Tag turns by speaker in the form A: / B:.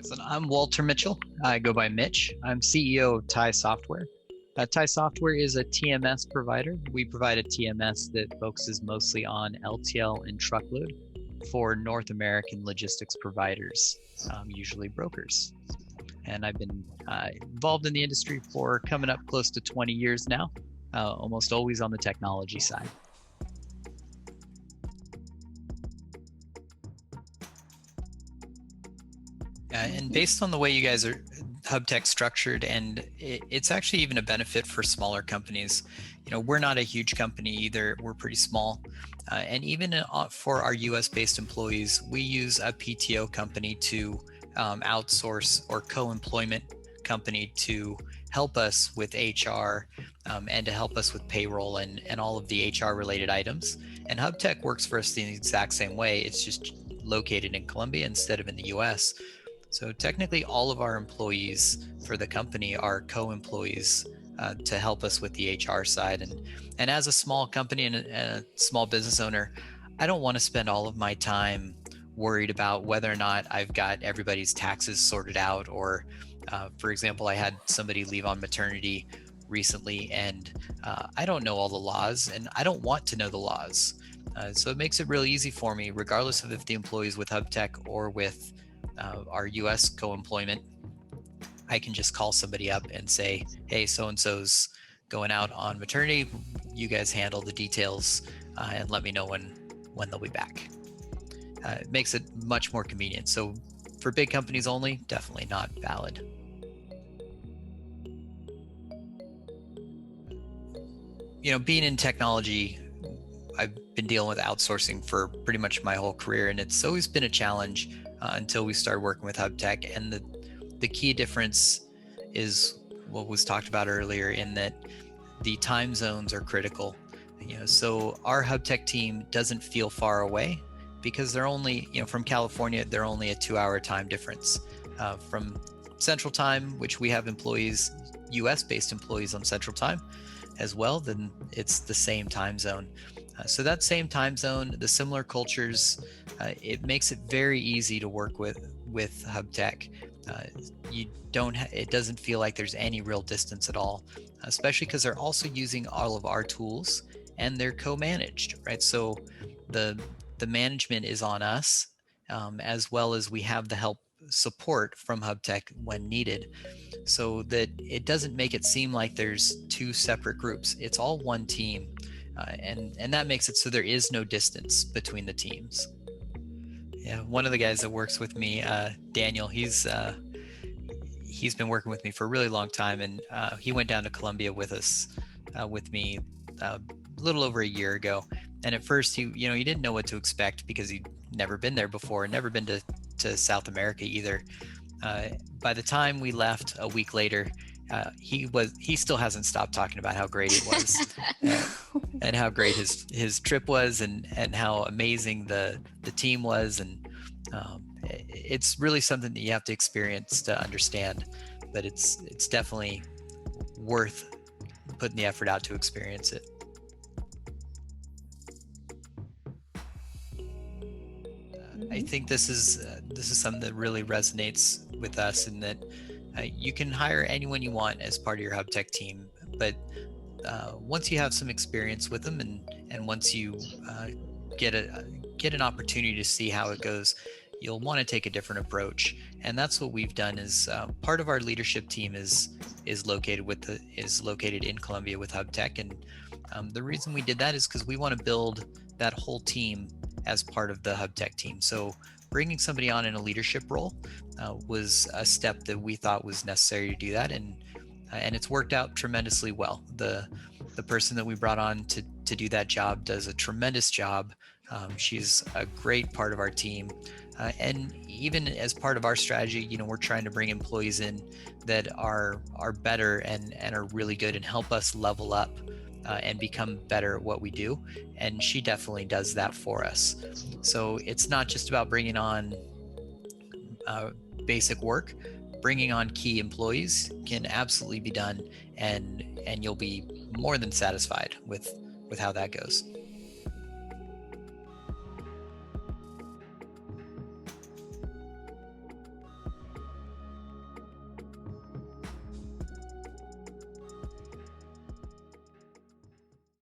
A: So I'm Walter Mitchell. I go by Mitch. I'm CEO of TAI Software. TAI Software is a TMS provider. We provide a TMS that focuses mostly on LTL and truckload for North American logistics providers, usually brokers. And I've been involved in the industry for coming up close to 20 years now, almost always on the technology side. And based on the way you guys are Hubtek structured, and it's actually even a benefit for smaller companies. We're not a huge company either. We're pretty small. And even for our US based employees, we use a PTO company to outsource, or co-employment company to help us with HR and to help us with payroll and all of the HR related items. And Hubtek works for us the exact same way. It's just located in Colombia instead of in the US. So technically all of our employees for the company are co-employees to help us with the HR side. And as a small company and a small business owner, I don't want to spend all of my time worried about whether or not I've got everybody's taxes sorted out. Or for example, I had somebody leave on maternity recently, and I don't know all the laws, and I don't want to know the laws. So it makes it really easy for me, regardless of if the employee is with Hubtek or with our US co-employment. I can just call somebody up and say, hey, so-and-so's going out on maternity. You guys handle the details and let me know when they'll be back. It makes it much more convenient. So for big companies only, definitely not valid. Being in technology, I've been dealing with outsourcing for pretty much my whole career, and it's always been a challenge until we started working with Hubtek. And the key difference is what was talked about earlier, in that the time zones are critical. So our Hubtek team doesn't feel far away because they're only, from California, they're only a 2-hour time difference. From Central Time, which we have employees, US-based employees on Central Time as well, then it's the same time zone. So that same time zone, the similar cultures, it makes it very easy to work with Hubtek. It doesn't feel like there's any real distance at all, especially because they're also using all of our tools and they're co-managed, right? So the management is on us, as well as we have the help support from Hubtek when needed, so that it doesn't make it seem like there's two separate groups. It's all one team. And that makes it so there is no distance between the teams. Yeah, one of the guys that works with me, Daniel, he's been working with me for a really long time, and he went down to Colombia with me a little over a year ago. And at first, he didn't know what to expect because he'd never been there before, never been to South America either. By the time we left a week later, he still hasn't stopped talking about how great it was and how great his trip was, and how amazing the team was. And it's really something that you have to experience to understand, but it's definitely worth putting the effort out to experience it. I think this is something that really resonates with us, in that you can hire anyone you want as part of your Hubtek team, but once you have some experience with them, and once you get an opportunity to see how it goes, you'll want to take a different approach. And that's what we've done. Is part of our leadership team is located in Colombia with Hubtek, and the reason we did that is because we want to build that whole team as part of the Hubtek team. So bringing somebody on in a leadership role was a step that we thought was necessary to do that, and it's worked out tremendously well. The person that we brought on to do that job does a tremendous job. She's a great part of our team, and even as part of our strategy, we're trying to bring employees in that are better and are really good and help us level up and become better at what we do. And she definitely does that for us. So it's not just about bringing on basic work. Bringing on key employees can absolutely be done, and you'll be more than satisfied with how that goes.